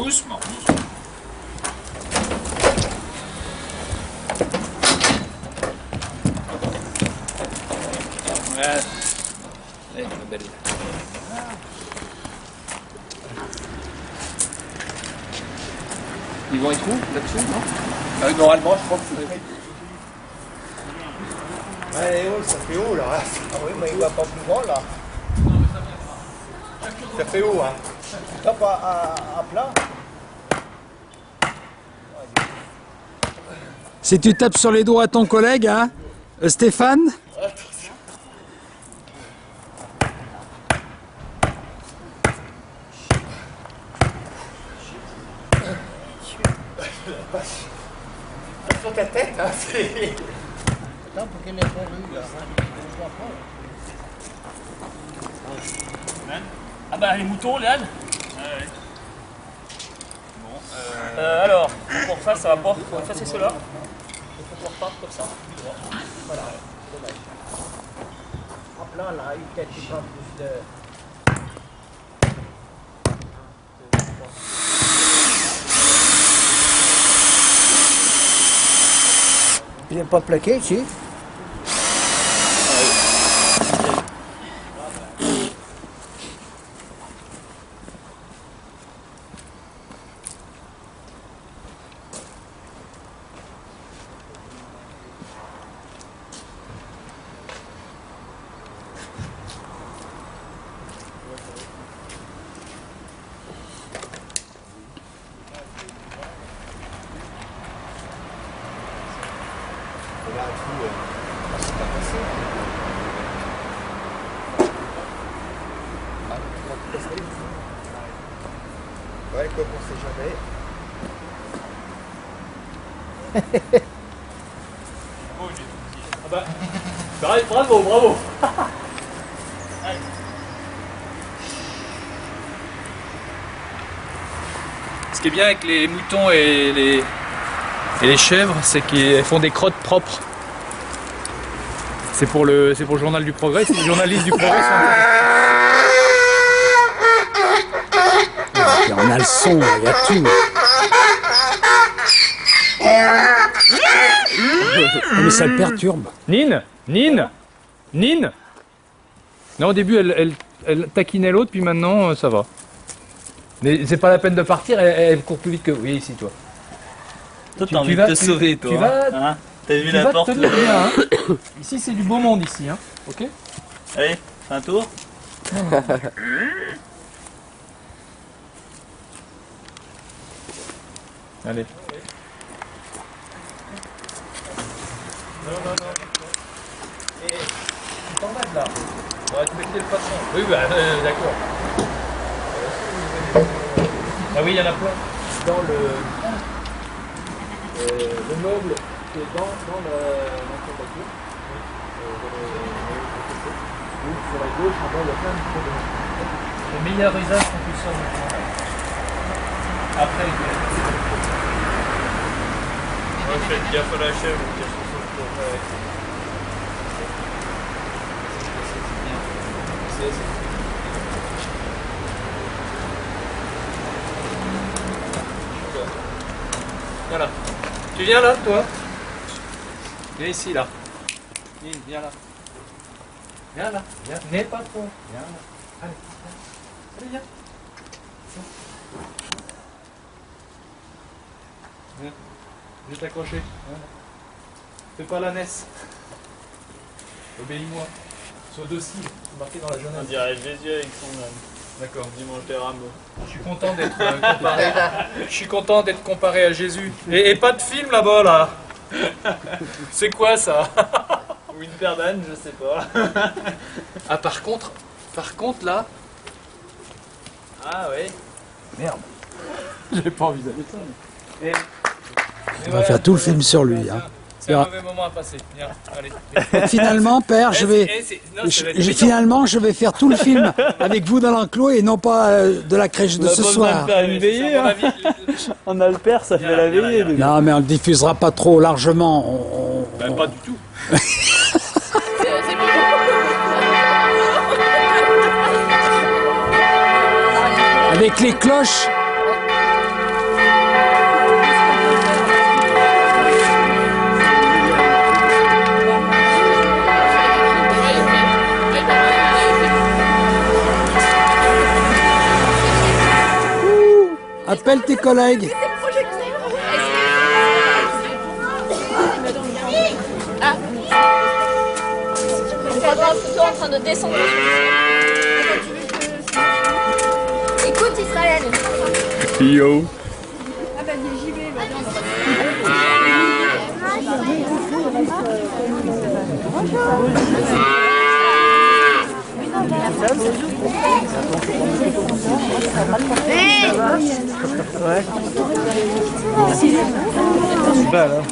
Doucement, doucement. Voilà. Allez, ma belle. Ils vont être où là-dessus, non? Normalement, je crois que c'est prêt. Allez, oh, ça fait haut là. Ah oui, mais il va pas plus grand là. Ça fait haut, hein. Tu tapes à plat. Si tu tapes sur les doigts à ton collègue, hein, Stéphane. Sur ta tête, hein, c'est... Attends, pour qu'elle ait pas vu, là. Je vois pas. Ah bah les moutons, Léane. Ouais. Bon, Alors, pour ça, ça va pas. Ça c'est cela. Il faut qu'on reparte comme ça. Voilà, dommage. À plat, là, il peut-être qu'il prend plus de... Il n'est pas plaqué ici. Là, tout, c'est pas passé. Ouais, comme on sait jamais. Ah bah, bravo, bravo. ce qui est bien avec les moutons et les chèvres, c'est qu'ils font des crottes propres. C'est pour le journal du progrès. Si les journalistes du progrès sont... Et on a le son, il y a tout. Mais ça le perturbe. Nine, non, au début, elle taquinait l'autre, puis maintenant, ça va. Mais c'est pas la peine de partir, elle court plus vite que... Oui, ici, toi. Toi, Tu t'as envie vas- de te sauver, toi. tu vas- Hein, t'as vu Tu la vas porte te tenir bien, hein. Ici, c'est du beau monde, ici, hein. Ok. Allez, fais un tour. Allez. Et tu t'en vas de là. Pour respecter le patron. Oui, bah, d'accord. Ah oui, il y en a plein. Dans le meuble qui est dans l'ancienne voiture. Ou sur la gauche, en bas, il y a plein de problèmes. Le meilleur usage qu'on puisse faire maintenant. Après, Faites gaffe à la chèvre, on tire sur son tour. Voilà. Tu viens là, toi? Viens ici, là. Viens là. Viens là. Viens. N'aie pas trop. Viens là. Allez. Allez, viens. Viens. Je vais t'accrocher. Voilà. Fais pas la naisse. Obéis-moi. Sois docile. C'est marqué dans la On jeunesse. dirait Jésus avec son âme. D'accord. Dimanche des Rameaux. Je suis content d'être comparé. Je suis content d'être comparé à Jésus. Et pas de film là-bas, là. C'est quoi ça? Ou une paire d'ânes, je sais pas. Ah, par contre là. Ah ouais. Merde. J'ai pas envisagé ça. Et On va faire tout le film sur lui. Hein. C'est un mauvais moment à passer. Viens, allez. Finalement, père, finalement, je vais faire tout le film avec vous dans l'enclos et non pas de la crèche de ce soir. faire une veillée. Hein. On a le père, ça fait la veillée. Non, mais on le diffusera pas trop largement. Pas du tout. Avec les cloches, Appelle tes collègues. Ah. On va voir plutôt en train de descendre. Écoute Israël. Yo. Ah bah j'y vais. C'est belle, hein.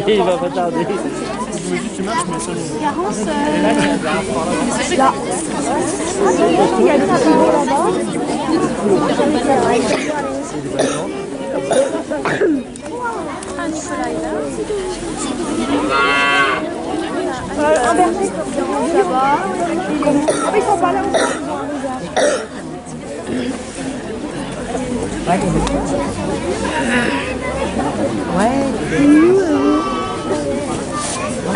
Il va pas tarder. Garance, là. Il y a le tableau là-bas. Ah, Nicolas est là. Un berger. Ça va. Ils sont pas là.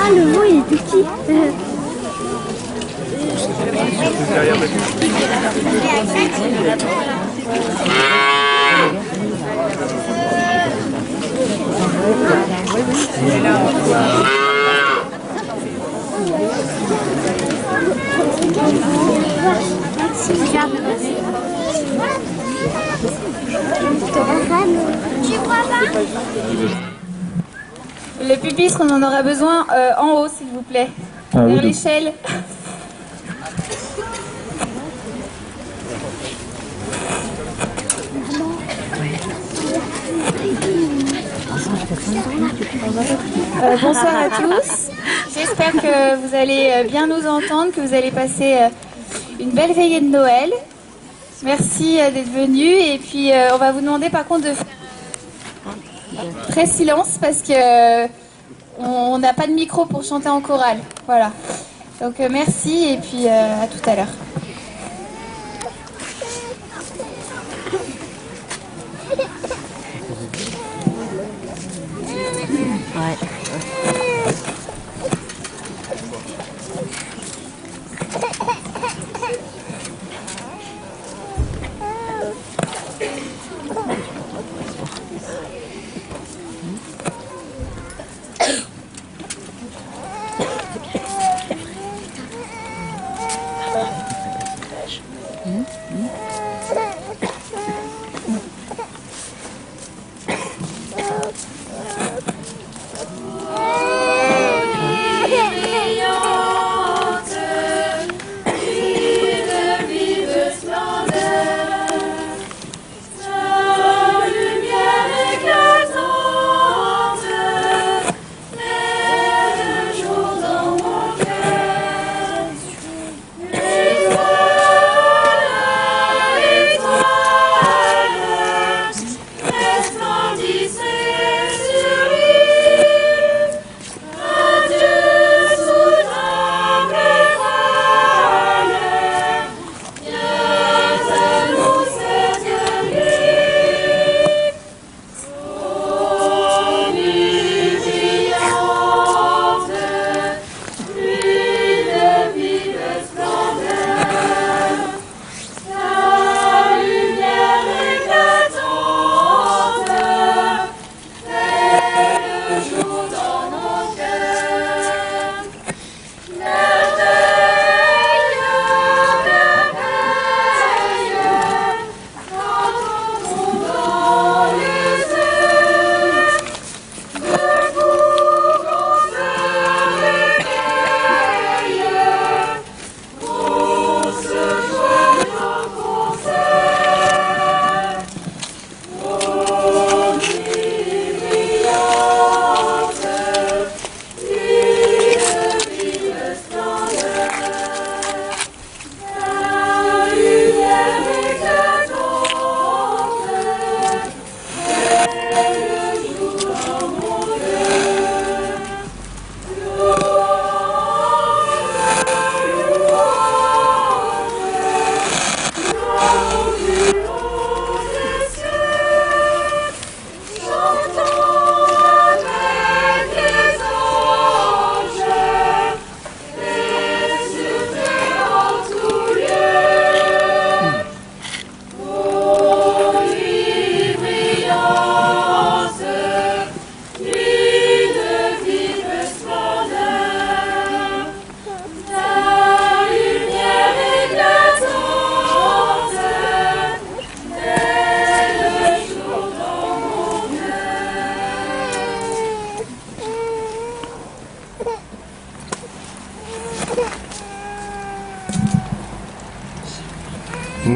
Ah, le veau il est tout petit. Regarde. Tu crois pas? Le pupitre, on en aura besoin en haut, s'il vous plaît. Vers l'échelle. Bonsoir à tous. J'espère que vous allez bien nous entendre, que vous allez passer une belle veillée de Noël. Merci d'être venus. Et puis, on va vous demander par contre de faire très silence parce que on n'a pas de micro pour chanter en chorale. Voilà. Donc, merci et puis à tout à l'heure.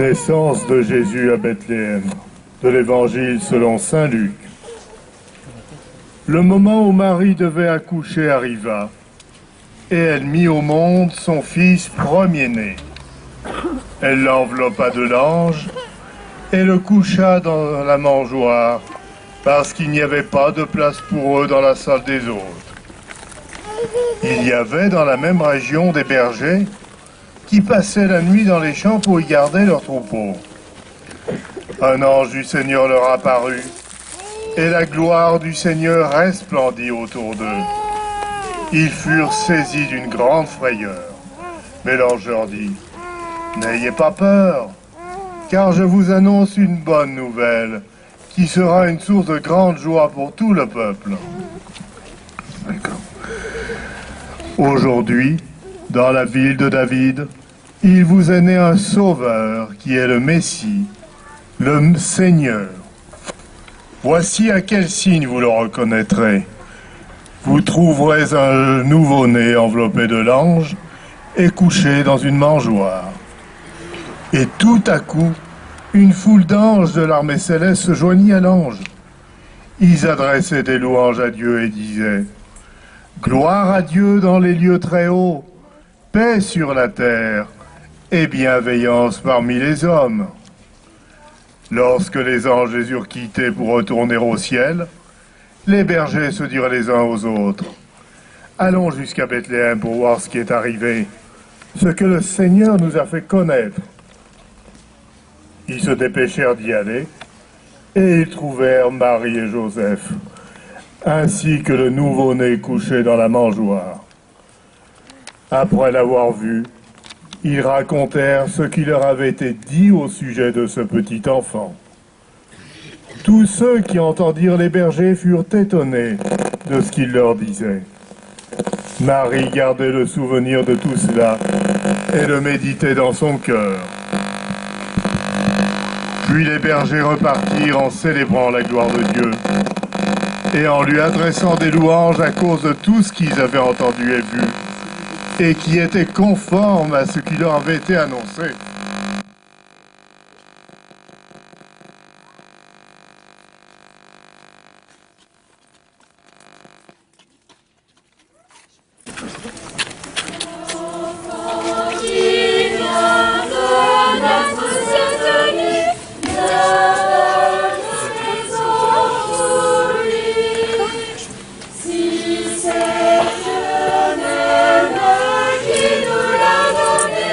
Naissance de Jésus à Bethléem, de l'Évangile selon saint Luc. Le moment où Marie devait accoucher arriva, et elle mit au monde son fils premier-né. Elle l'enveloppa de l'ange et le coucha dans la mangeoire, parce qu'il n'y avait pas de place pour eux dans la salle des hôtes. Il y avait dans la même région des bergers qui passaient la nuit dans les champs pour y garder leurs troupeaux. Un ange du Seigneur leur apparut, et la gloire du Seigneur resplendit autour d'eux. Ils furent saisis d'une grande frayeur. Mais l'ange leur dit, « N'ayez pas peur, car je vous annonce une bonne nouvelle, qui sera une source de grande joie pour tout le peuple. » Aujourd'hui, dans la ville de David, il vous est né un sauveur qui est le Messie, le Seigneur. Voici à quel signe vous le reconnaîtrez. Vous trouverez un nouveau-né enveloppé de l'ange et couché dans une mangeoire. Et tout à coup, une foule d'anges de l'armée céleste se joignit à l'ange. Ils adressaient des louanges à Dieu et disaient « Gloire à Dieu dans les lieux très hauts, paix sur la terre et bienveillance parmi les hommes. » Lorsque les anges les eurent quittés pour retourner au ciel, les bergers se dirent les uns aux autres « Allons jusqu'à Bethléem pour voir ce qui est arrivé, ce que le Seigneur nous a fait connaître. » Ils se dépêchèrent d'y aller, et ils trouvèrent Marie et Joseph, ainsi que le nouveau-né couché dans la mangeoire. Après l'avoir vu, ils racontèrent ce qui leur avait été dit au sujet de ce petit enfant. Tous ceux qui entendirent les bergers furent étonnés de ce qu'il leur disait. Marie gardait le souvenir de tout cela et le méditait dans son cœur. Puis les bergers repartirent en célébrant la gloire de Dieu et en lui adressant des louanges à cause de tout ce qu'ils avaient entendu et vu et qui était conforme à ce qui leur avait été annoncé. Si c'est Dieu qui nous l'a donné,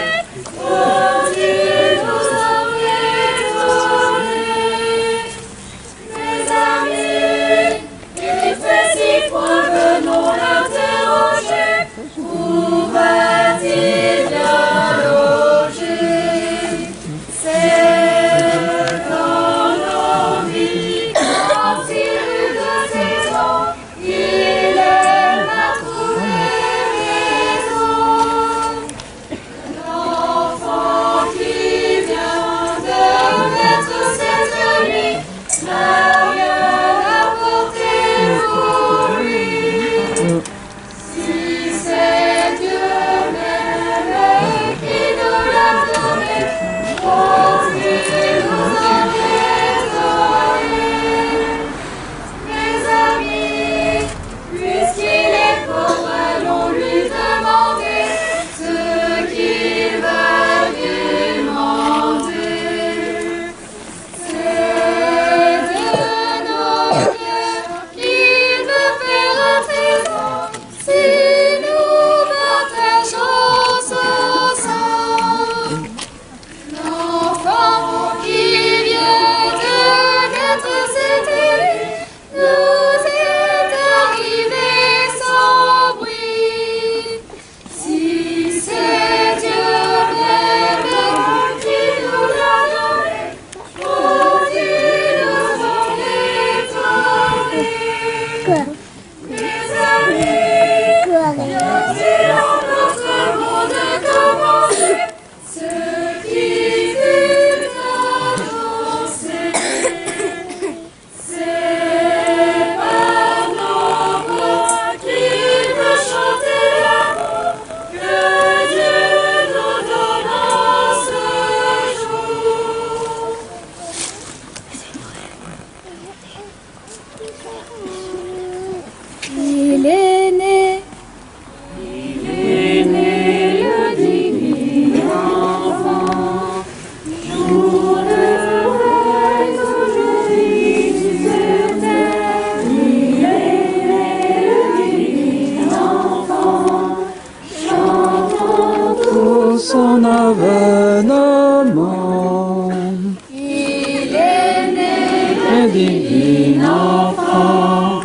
divin enfant,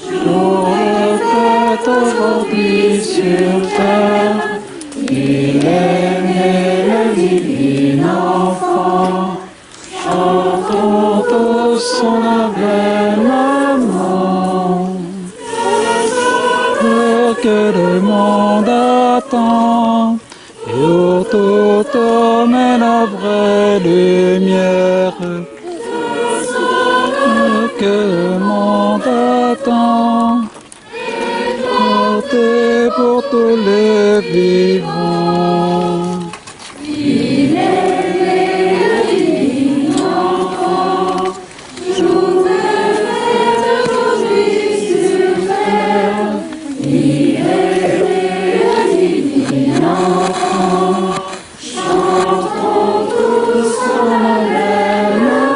jour de fête aujourd'hui sur terre, il est né le divin enfant, chantons tous son humble maman, que le monde attend, et autour mène la vraie lumière, que le monde attend, portez pour tous les vivants. Il est né le divin enfant, jour de fête aujourd'hui sur terre. Il est né le divin enfant, chantons tous son même nom.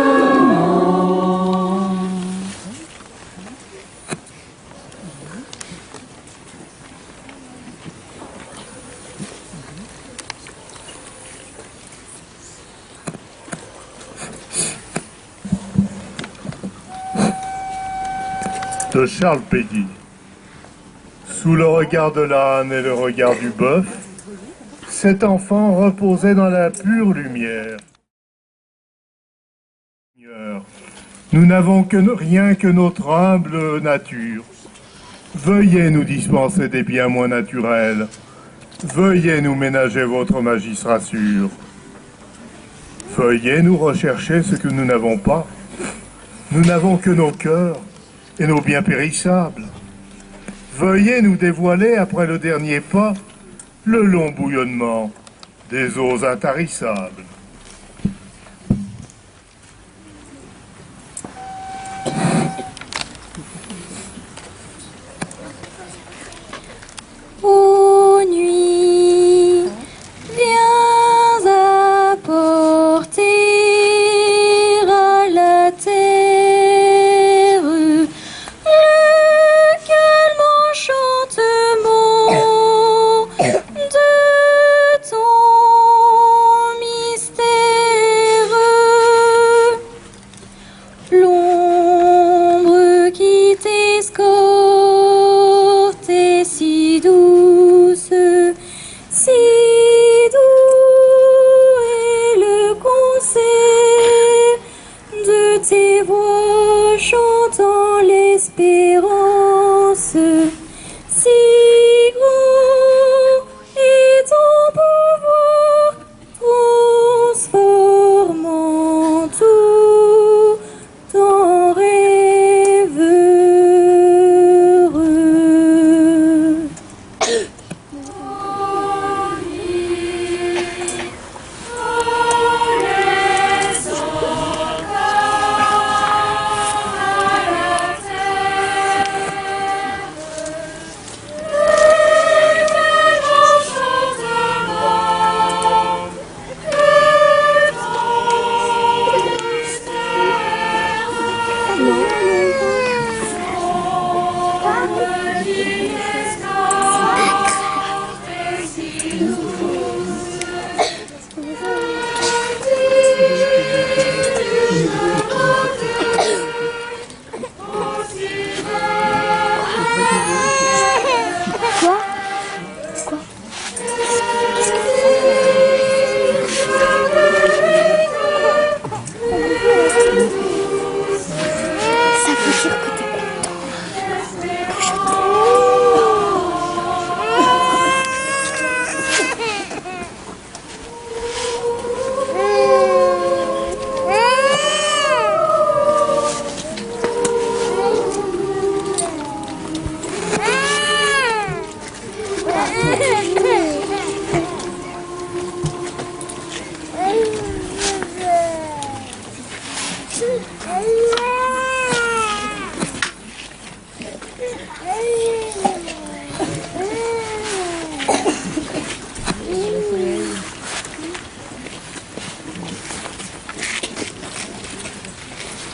De Charles Péguy. Sous le regard de l'âne et le regard du bœuf, cet enfant reposait dans la pure lumière. Seigneur, nous n'avons rien que notre humble nature. Veuillez nous dispenser des biens moins naturels. Veuillez nous ménager votre magistrature. Veuillez nous rechercher ce que nous n'avons pas. Nous n'avons que nos cœurs et nos biens périssables. Veuillez nous dévoiler, après le dernier pas, le long bouillonnement des eaux intarissables. Ô nuit, viens apporter à la terre le calme enchantement de ton mystère. L'ombre qui t'escorte est si douce, si doux est le concert de tes voix chantant l'espérance. Si grand est ton pouvoir, transformant tout en rêve heureux. Ça veut dire que t'es content, que je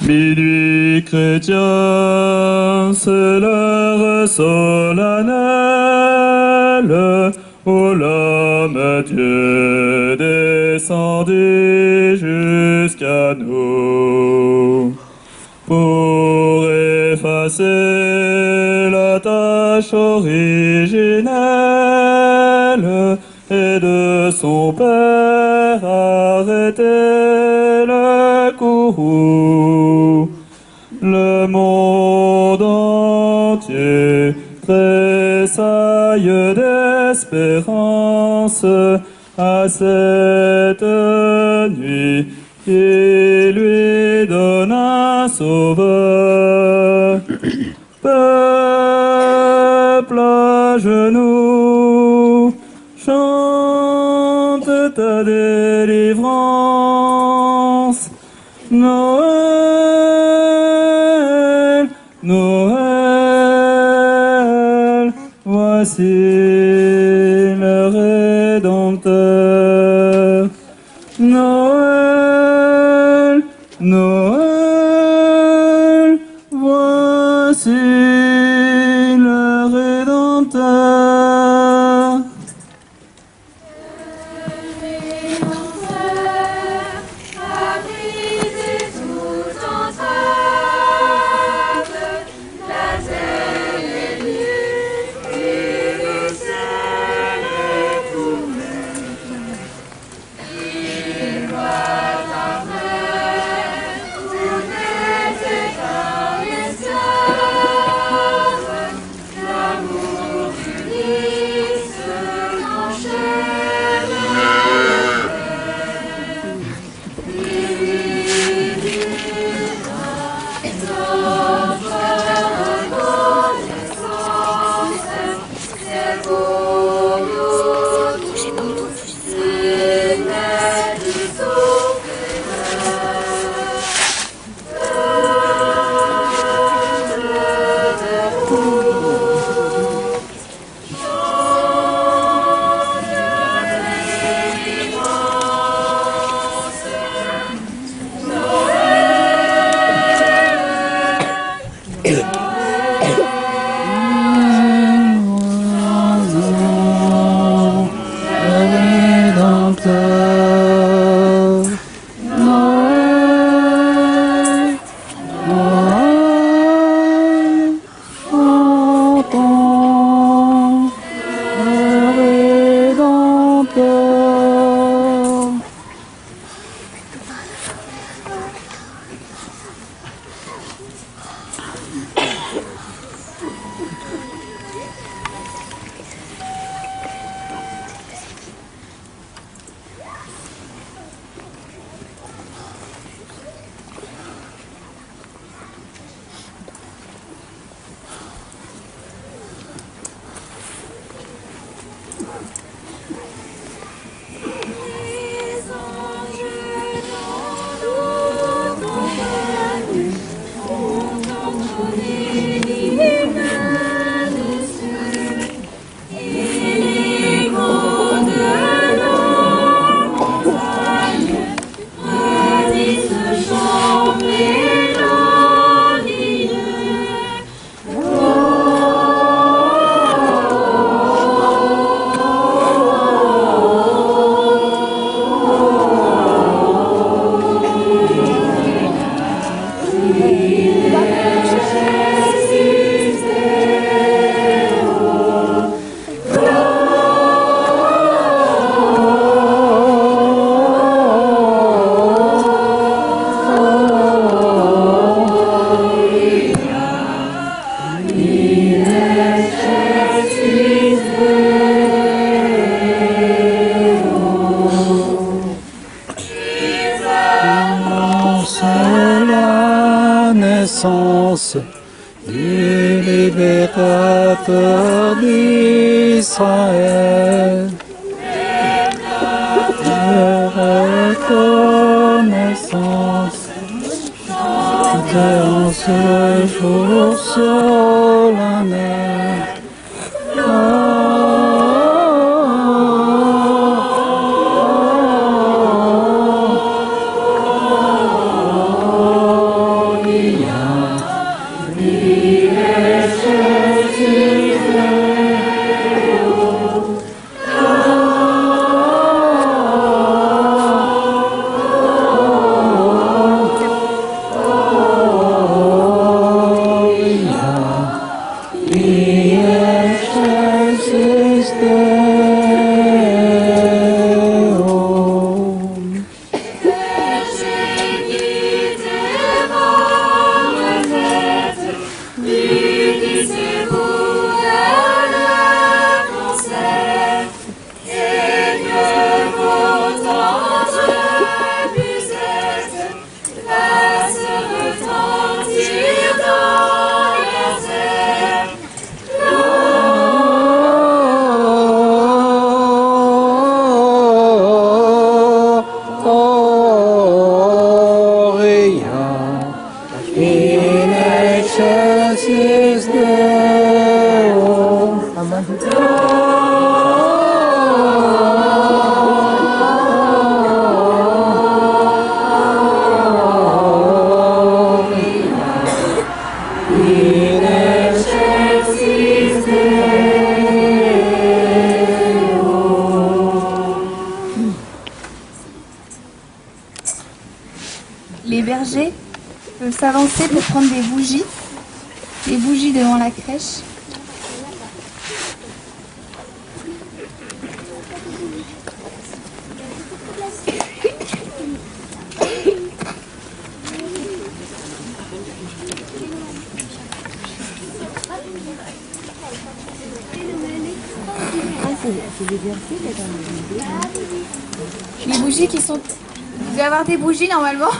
Minuit chrétien, c'est l'heure solennelle où l'homme Dieu descendit jusqu'à nous. pour effacer la tâche originelle et de son père arrêter le courroux. Le monde entier tressaille d'espérance à cette nuit qui lui donne un sauveur. Peuple à genoux, chante ta délivrance. Noël, Noël, voici le Rédempteur. Noël, Noël, voici le Rédempteur. Du libérateur d'Israël, de reconnaissance, en ce jour solennel. peuvent s'avancer pour prendre des bougies. Les bougies devant la crèche. Les bougies qui sont... Il doit y avoir des bougies normalement.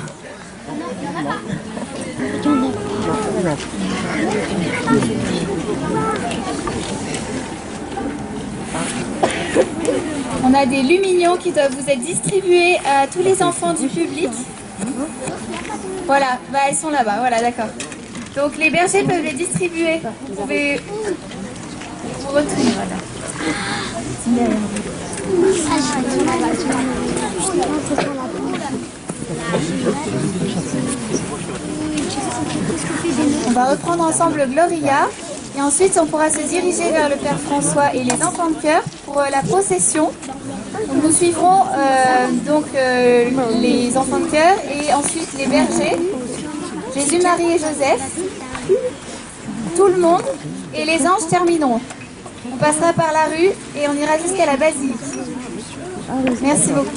On a des lumignons qui doivent vous être distribués à tous les enfants du public. Voilà, bah, elles sont là-bas, voilà, d'accord. Donc les bergers peuvent les distribuer. Vous pouvez vous retourner, voilà. On va reprendre ensemble Gloria et ensuite on pourra se diriger vers le Père François et les enfants de chœur pour la procession. Donc, nous suivrons les enfants de chœur et ensuite les bergers, Jésus, Marie et Joseph, tout le monde et les anges termineront. On passera par la rue et on ira jusqu'à la basilique. Merci beaucoup.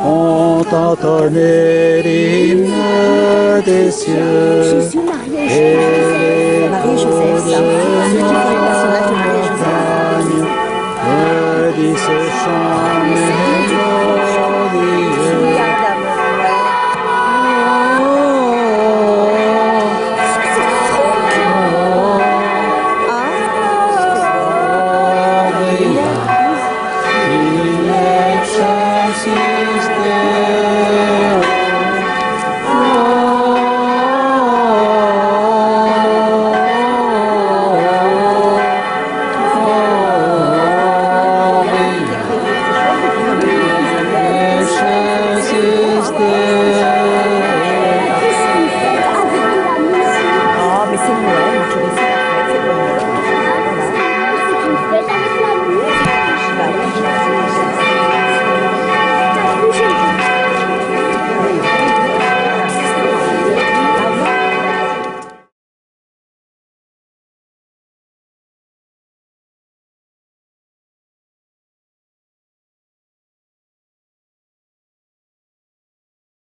On entonnait l'hymne des cieux. Jésus, Marie et Joseph. Marie et Joseph. C'est le personnage de Marie et Joseph. Dit ce chant